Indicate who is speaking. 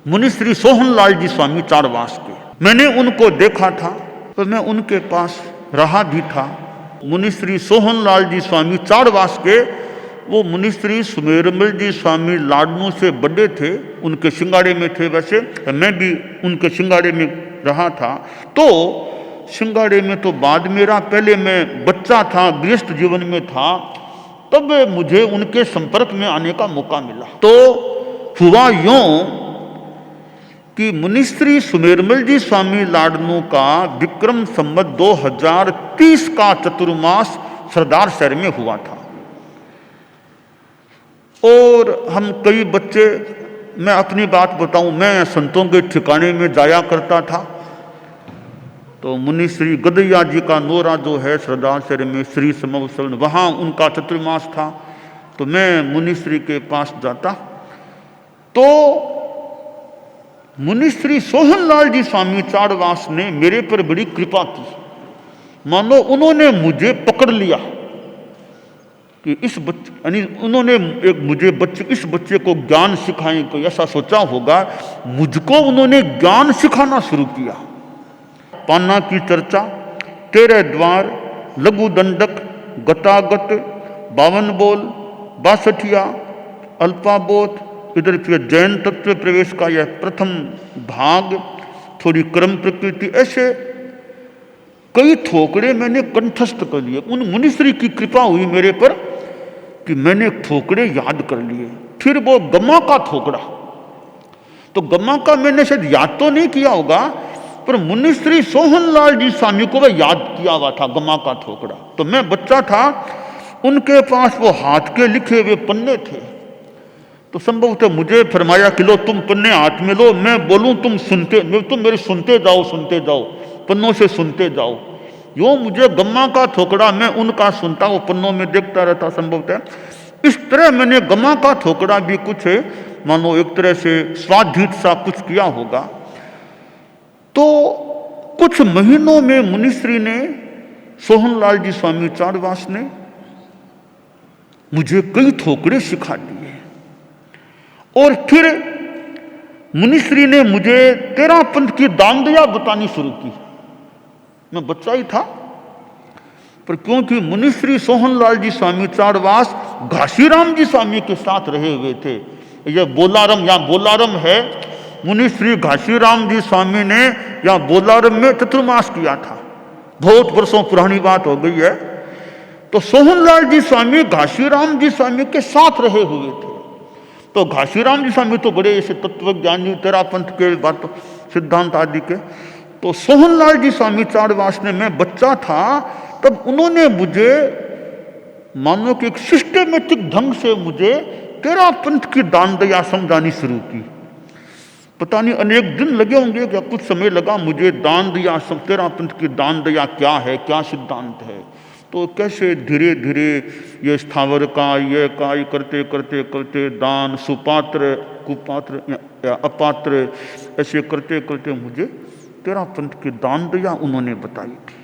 Speaker 1: मुनि श्री सोहनलाल जी स्वामी चारवास के, मैंने उनको देखा था तो मैं उनके पास रहा भी था। मुनि श्री सोहनलाल जी स्वामी चारवास के, वो मुनि श्री सुमेरमल जी स्वामी लाडनू से बड़े थे, उनके सिंगाड़े में थे। वैसे मैं भी उनके सिंगाड़े में रहा था। तो सिंगाड़े में तो बाद मेरा, पहले मैं बच्चा था, गृहस्थ जीवन में था, तब मुझे उनके संपर्क में आने का मौका मिला। तो हुआ यूं कि मुनिश्री सुमेरमल जी स्वामी लाडनू का विक्रम संवत 2030 का चतुर्मास सरदार शहर में हुआ था। और हम कई बच्चे, मैं अपनी बात बताऊं, मैं संतों के ठिकाने में जाया करता था। तो मुनि श्री गदैया जी का नोरा जो है सरदार शहर में, श्री समवसन, वहाँ उनका चतुर्मास था। तो मैं मुनि श्री के पास जाता। तो मुनि श्री सोहनलाल जी स्वामी चारवास ने मेरे पर बड़ी कृपा की। मानो उन्होंने मुझे पकड़ लिया कि इस बच्चे, यानी उन्होंने इस बच्चे को ज्ञान सिखाएं, कोई ऐसा सोचा होगा। मुझको उन्होंने ज्ञान सिखाना शुरू किया। पाना की चर्चा, 13 द्वार, लघु दंडक, गतागत, 52 बोल, 62, अल्पाबोध, इधर फिर जैन तत्व प्रवेश का यह प्रथम भाग, थोड़ी क्रम प्रकृति, ऐसे कई ठोकरे मैंने कंठस्थ कर लिए। उन मुनिश्री की कृपा हुई मेरे पर कि मैंने ठोकरे याद कर लिए। फिर वो गमा का ठोकरा, तो गमा का मैंने शायद याद तो नहीं किया होगा, पर मुनिश्री सोहनलाल जी स्वामी को वह याद किया हुआ था, गमा का ठोकरा। तो मैं बच्चा था, उनके पास वो हाथ के लिखे हुए पन्ने थे। तो संभवतः मुझे फरमाया कि लो तुम पन्ने हाथ में लो, मैं बोलूं तुम मेरे सुनते जाओ, पन्नों से सुनते जाओ। यो मुझे गम्मा का ठोकरा, मैं उनका सुनता, वो पन्नों में देखता रहता। संभवतः इस तरह मैंने गम्मा का ठोकरा भी कुछ मानो एक तरह से स्वाधीन सा कुछ किया होगा। तो कुछ महीनों में मुनिश्री ने, सोहनलाल जी स्वामी चारवास ने मुझे कई ठोकरे सिखा दिए। और फिर मुनिश्री ने मुझे 13 पंथ की दांडिया बतानी शुरू की। मैं बच्चा ही था, पर क्योंकि मुनिश्री सोहनलाल जी स्वामी चारवास घासीराम जी स्वामी के साथ रहे हुए थे। यह बोलारम है, मुनिश्री घासीराम जी स्वामी ने यहाँ बोलारम में चतुर्मास किया था। बहुत वर्षों पुरानी बात हो गई है। तो सोहनलाल जी स्वामी घासीराम जी स्वामी के साथ रहे हुए थे। तो घासीराम जी स्वामी तो बड़े ऐसे तत्वज्ञानी, 13 पंथ के बात सिद्धांत आदि के। तो सोहनलाल जी स्वामी चारवास ने, मैं बच्चा था तब उन्होंने मुझे मानो कि एक सिस्टेमेटिक ढंग से मुझे 13 पंथ की दांडिया समझानी शुरू की। पता नहीं अनेक दिन लगे होंगे या कुछ समय लगा मुझे दांडिया, 13 पंथ की दांडिया क्या है, क्या सिद्धांत है। तो कैसे धीरे धीरे ये स्थावर का ये करते करते करते दान, सुपात्र, कुपात्र या अपात्र, ऐसे करते करते मुझे 13 पंथ की दांडिया उन्होंने बताई थी।